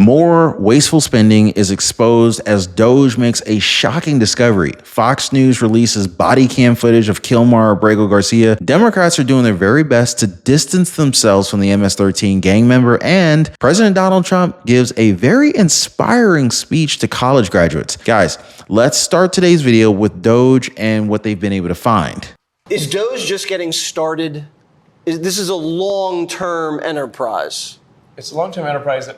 More wasteful spending is exposed as DOGE makes a shocking discovery. Fox News releases body cam footage of Kilmar Abrego Garcia. Democrats are doing their very best to distance themselves from the MS-13 gang member, and President Donald Trump gives a very inspiring speech to college graduates. Guys, let's start today's video with DOGE and what they've been able to find. Is DOGE just getting started? This is a long-term enterprise. It's a long-term enterprise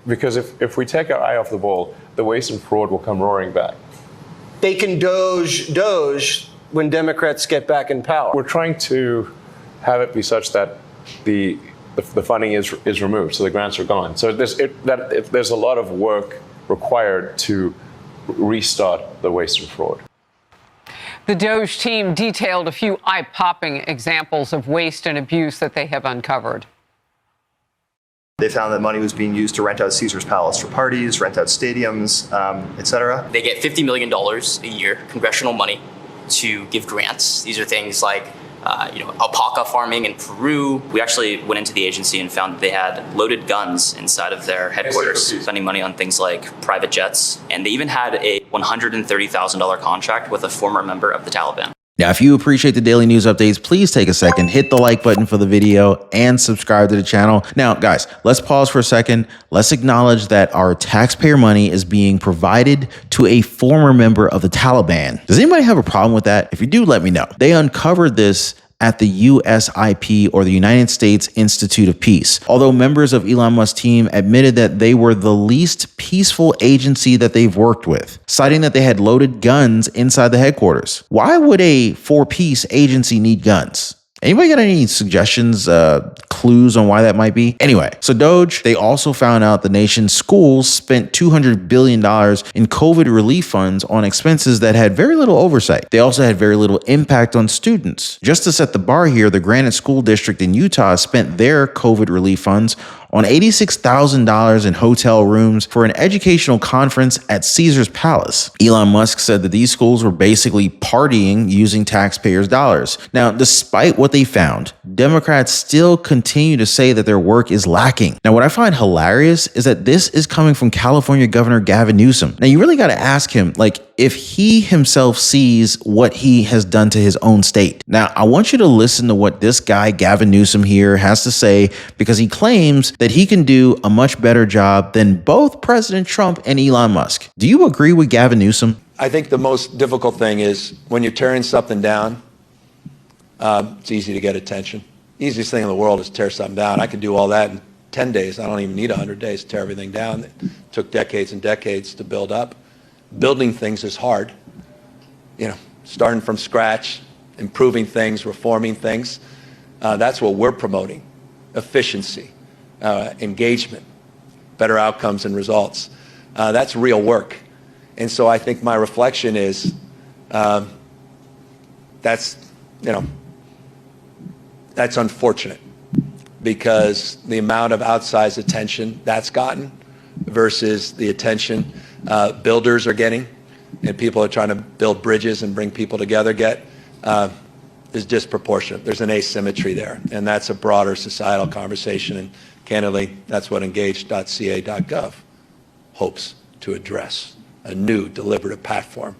because if we take our eye off the ball, the waste and fraud will come roaring back. They can doge when Democrats get back in power. We're trying to have it be such that the funding is removed, so the grants are gone. So there's a lot of work required to restart the waste and fraud. The DOGE team detailed a few eye-popping examples of waste and abuse that they have uncovered. They found that money was being used to rent out Caesar's Palace for parties, rent out stadiums, etc. They get $50 million a year, congressional money, to give grants. These are things like alpaca farming in Peru. We actually went into the agency and found that they had loaded guns inside of their headquarters, spending money on things like private jets. And they even had a $130,000 contract with a former member of the Taliban. Now, if you appreciate the daily news updates, please take a second, hit the like button for the video and subscribe to the channel. Now, guys, let's pause for a second. Let's acknowledge that our taxpayer money is being provided to a former member of the Taliban. Does anybody have a problem with that? If you do, let me know. They uncovered this at the USIP, or the United States Institute of Peace. Although members of Elon Musk's team admitted that they were the least peaceful agency that they've worked with, citing that they had loaded guns inside the headquarters. Why would a for-peace agency need guns? Anybody got any suggestions, clues on why that might be? Anyway, so DOGE, they also found out the nation's schools spent $200 billion in COVID relief funds on expenses that had very little oversight. They also had very little impact on students. Just to set the bar here, the Granite School District in Utah spent their COVID relief funds on $86,000 in hotel rooms for an educational conference at Caesar's Palace. Elon Musk said that these schools were basically partying using taxpayers' dollars. Now, despite what they found, Democrats still continue to say that their work is lacking. Now, what I find hilarious is that this is coming from California Governor Gavin Newsom. Now, you really got to ask him, if he himself sees what he has done to his own state. Now, I want you to listen to what this guy, Gavin Newsom here, has to say, because he claims that he can do a much better job than both President Trump and Elon Musk. Do you agree with Gavin Newsom? I think the most difficult thing is when you're tearing something down, it's easy to get attention. Easiest thing in the world is tear something down. I can do all that in 10 days. I don't even need 100 days to tear everything down. It took decades and decades to build up. Building things is hard. Starting from scratch, improving things, reforming things. That's what we're promoting. Efficiency, engagement, better outcomes and results. That's real work. And so I think my reflection is that's unfortunate, because the amount of outsized attention that's gotten versus the attention builders are getting, and people are trying to build bridges and bring people together is disproportionate. There's an asymmetry there, and that's a broader societal conversation, and candidly, that's what engage.ca.gov hopes to address, a new deliberative platform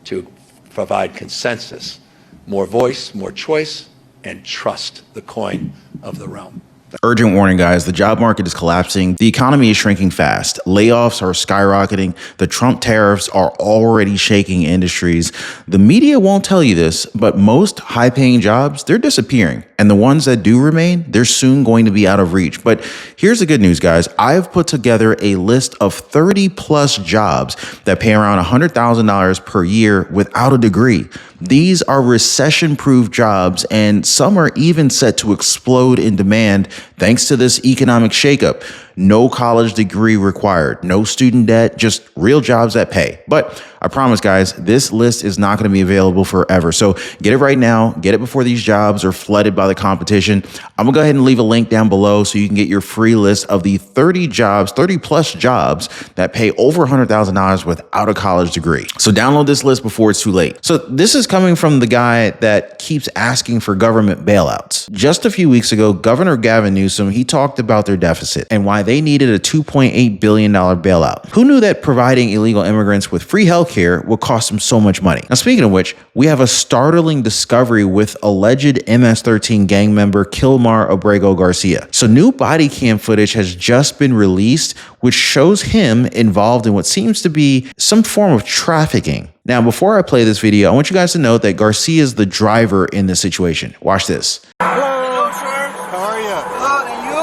to provide consensus, more voice, more choice, and trust, the coin of the realm. Urgent warning, guys. The job market is collapsing. The economy is shrinking fast. Layoffs are skyrocketing. The Trump tariffs are already shaking industries. The media won't tell you this, but most high-paying jobs, they're disappearing. And the ones that do remain, they're soon going to be out of reach. But here's the good news, guys. I've put together a list of 30-plus jobs that pay around $100,000 per year without a degree. These are recession-proof jobs, and some are even set to explode in demand thanks to this economic shakeup. No college degree required, no student debt, just real jobs that pay. But I promise, guys, this list is not going to be available forever. So get it right now. Get it before these jobs are flooded by the competition. I'm going to go ahead and leave a link down below so you can get your free list of the 30-plus jobs that pay over $100,000 without a college degree. So download this list before it's too late. So this is coming from the guy that keeps asking for government bailouts. Just a few weeks ago, Governor Gavin Newsom, he talked about their deficit and why they needed a $2.8 billion bailout. Who knew that providing illegal immigrants with free healthcare would cost them so much money? Now, speaking of which, we have a startling discovery with alleged MS-13 gang member Kilmar Abrego Garcia. So new body cam footage has just been released, which shows him involved in what seems to be some form of trafficking. Now, before I play this video, I want you guys to note that Garcia is the driver in this situation. Watch this. Hello, sir. How are you? Good, and you?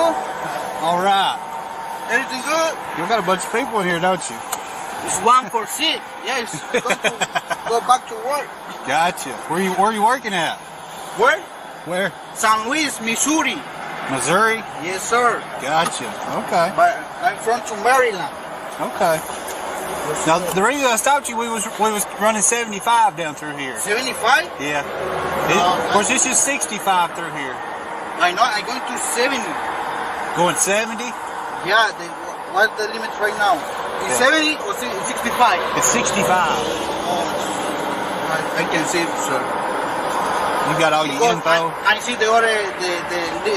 All right. Everything good? You got a bunch of people in here, don't you? It's 1 for 6. Yes. Go back to work. Gotcha. Where are you working at? Where? Where? San Luis, Missouri. Missouri? Yes, sir. Gotcha. Okay. But I'm from Maryland. Okay. Now, the reason I stopped you, we was running 75 down through here. 75? Yeah. Of course, this is 65 through here. I know. I'm going to 70. Going 70? Yeah. What's the limit right now? Is 70 or 65? It's 65. I can see it, sir. You got all your info? I see the order, the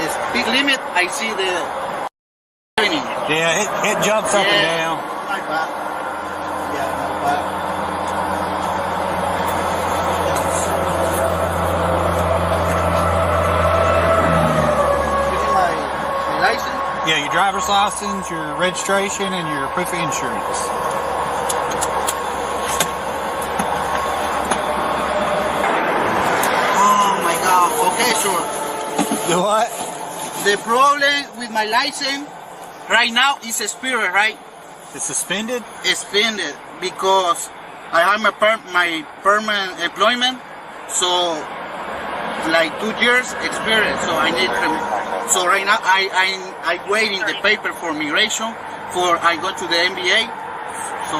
speed limit. I see the... Yeah, it jumps up and down. My bad. Yeah, my bad. Give me my license? Yeah, your driver's license, your registration, and your proof of insurance. Okay, sure. The what? The problem with my license right now is expired, right? It's suspended? Suspended because I have my permanent employment, so like 2 years experience. So I need. So right now I waiting the paper for migration. I go to the NBA. So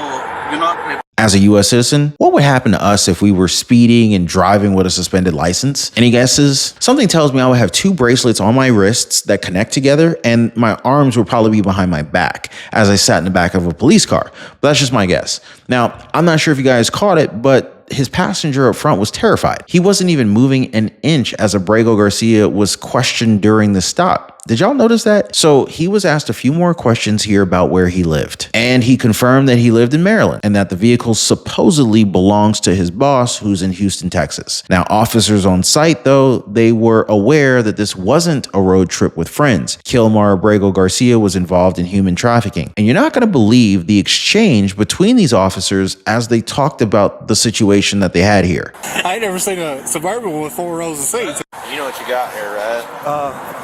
you know. As a U.S. citizen, what would happen to us if we were speeding and driving with a suspended license? Any guesses? Something tells me I would have 2 bracelets on my wrists that connect together, and my arms would probably be behind my back as I sat in the back of a police car. But that's just my guess. Now, I'm not sure if you guys caught it, but his passenger up front was terrified. He wasn't even moving an inch as Abrego Garcia was questioned during the stop. Did y'all notice that? So he was asked a few more questions here about where he lived. And he confirmed that he lived in Maryland and that the vehicle supposedly belongs to his boss, who's in Houston, Texas. Now, officers on site, though, they were aware that this wasn't a road trip with friends. Kilmar Abrego Garcia was involved in human trafficking. And you're not going to believe the exchange between these officers as they talked about the situation that they had here. I ain't never seen a Suburban with 4 rows of seats. You know what you got here, right? No.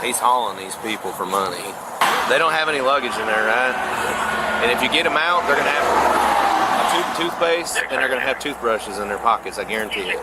He's hauling these people for money. They don't have any luggage in there, right? And if you get them out, they're gonna have a tube of toothpaste and they're gonna have toothbrushes in their pockets. I guarantee it.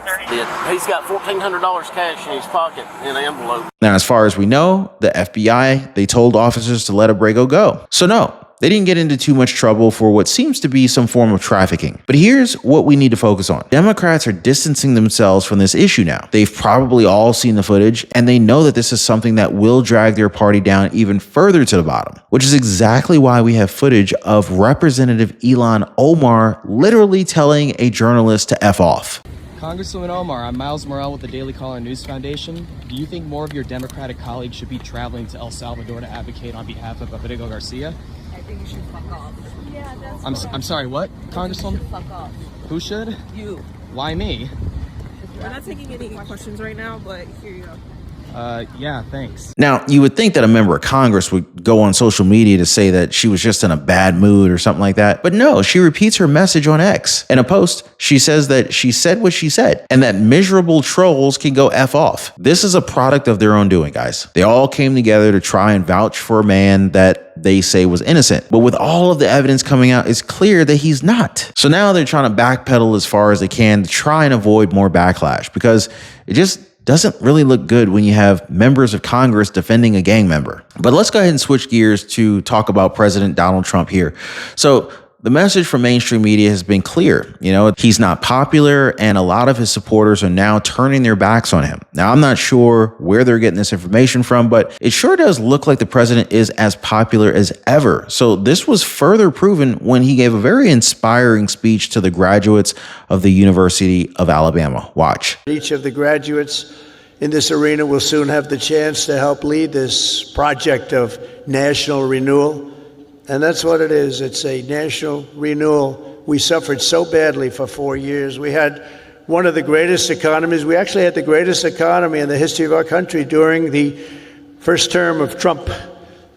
He's got $1,400 cash in his pocket in an envelope. Now, as far as we know, the FBI, they told officers to let Abrego go. So no, they didn't get into too much trouble for what seems to be some form of trafficking. But here's what we need to focus on. Democrats are distancing themselves from this issue now. They've probably all seen the footage, and they know that this is something that will drag their party down even further to the bottom, which is exactly why we have footage of Representative Ilhan Omar literally telling a journalist to F off. Congresswoman Omar, I'm Miles Morrell with the Daily Caller News Foundation. Do you think more of your Democratic colleagues should be traveling to El Salvador to advocate on behalf of Abrego Garcia? I think you should fuck off. Yeah, that's I'm sorry, what, Congresswoman? Fuck off. Who should? You. Why me? We're not taking any questions right now, but here you go. Yeah, thanks. Now, you would think that a member of Congress would go on social media to say that she was just in a bad mood or something like that. But no, she repeats her message on X. In a post, she says that she said what she said and that miserable trolls can go F off. This is a product of their own doing, guys. They all came together to try and vouch for a man that they say was innocent. But with all of the evidence coming out, it's clear that he's not. So now they're trying to backpedal as far as they can to try and avoid more backlash, because it just doesn't really look good when you have members of Congress defending a gang member. But let's go ahead and switch gears to talk about President Donald Trump here. So the message from mainstream media has been clear. You know, he's not popular, and a lot of his supporters are now turning their backs on him. Now, I'm not sure where they're getting this information from, but it sure does look like the president is as popular as ever. So this was further proven when he gave a very inspiring speech to the graduates of the University of Alabama. Watch. Each of the graduates in this arena will soon have the chance to help lead this project of national renewal. And that's what it is. It's a national renewal. We suffered so badly for 4 years. We had one of the greatest economies. We actually had the greatest economy in the history of our country during the first term of Trump.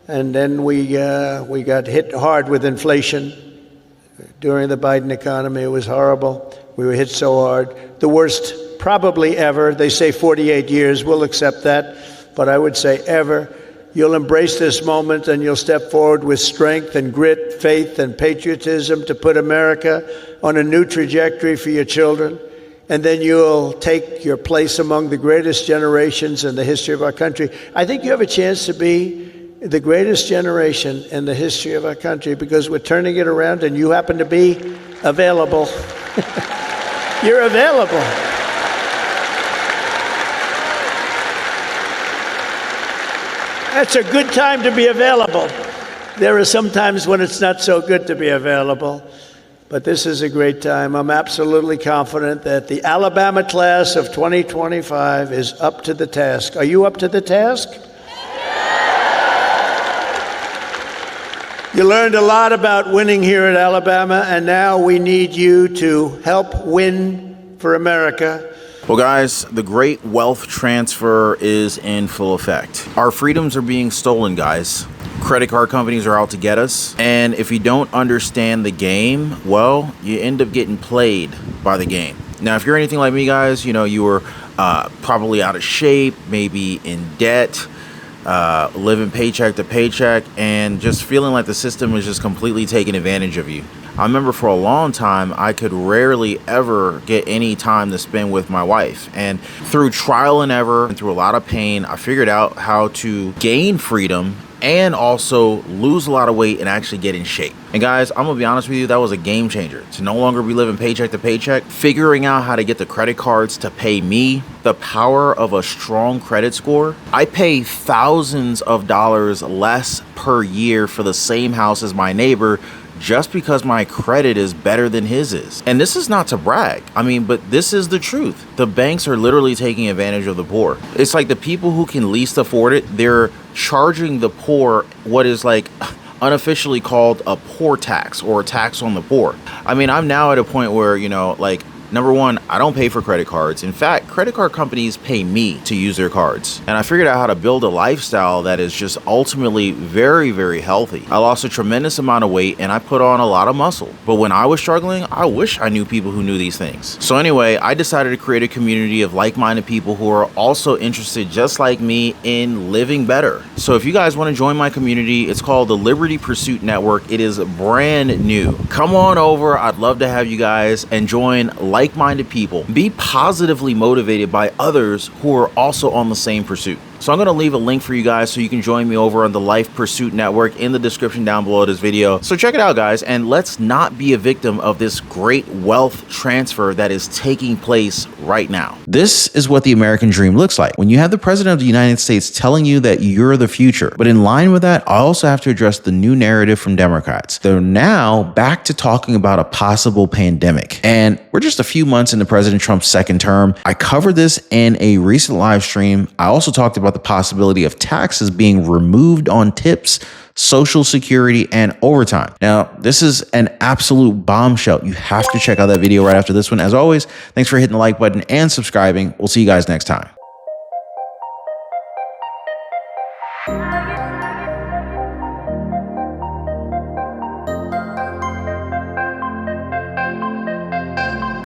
And then we got hit hard with inflation. During the Biden economy, it was horrible. We were hit so hard. The worst probably ever. They say 48 years. We'll accept that. But I would say ever. You'll embrace this moment and you'll step forward with strength and grit, faith and patriotism to put America on a new trajectory for your children. And then you'll take your place among the greatest generations in the history of our country. I think you have a chance to be the greatest generation in the history of our country because we're turning it around and you happen to be available. You're available. That's a good time to be available. There are some times when it's not so good to be available, but this is a great time. I'm absolutely confident that the Alabama class of 2025 is up to the task. Are you up to the task? You learned a lot about winning here at Alabama, and now we need you to help win for America. Well, guys, the great wealth transfer is in full effect. Our freedoms are being stolen, guys. Credit card companies are out to get us. And if you don't understand the game, well, you end up getting played by the game. Now, if you're anything like me, guys, you know, you were probably out of shape, maybe in debt, living paycheck to paycheck, and just feeling like the system is just completely taking advantage of you. I remember for a long time, I could rarely ever get any time to spend with my wife. And through trial and error and through a lot of pain, I figured out how to gain freedom and also lose a lot of weight and actually get in shape. And guys, I'm gonna be honest with you, that was a game changer. To no longer be living paycheck to paycheck, figuring out how to get the credit cards to pay me, the power of a strong credit score. I pay thousands of dollars less per year for the same house as my neighbor just because my credit is better than his is. And this is not to brag. I mean, but this is the truth. The banks are literally taking advantage of the poor. It's like the people who can least afford it, they're charging the poor what is like unofficially called a poor tax or a tax on the poor. I mean, I'm now at a point where, you know, like, number one, I don't pay for credit cards. In fact, credit card companies pay me to use their cards. And I figured out how to build a lifestyle that is just ultimately very, very healthy. I lost a tremendous amount of weight and I put on a lot of muscle. But when I was struggling, I wish I knew people who knew these things. So anyway, I decided to create a community of like-minded people who are also interested, just like me, in living better. So if you guys want to join my community, it's called the Liberty Pursuit Network. It is brand new. Come on over. I'd love to have you guys and join like-minded people. Be positively motivated by others who are also on the same pursuit. So I'm going to leave a link for you guys so you can join me over on the Life Pursuit Network in the description down below this video. So check it out, guys, and let's not be a victim of this great wealth transfer that is taking place right now. This is what the American dream looks like. When you have the President of the United States telling you that you're the future. But in line with that, I also have to address the new narrative from Democrats. They're now back to talking about a possible pandemic. And we're just a few months into President Trump's second term. I covered this in a recent live stream. I also talked about the possibility of taxes being removed on tips, Social Security, and overtime. Now, this is an absolute bombshell. You have to check out that video right after this one. As always, thanks for hitting the like button and subscribing. We'll see you guys next time.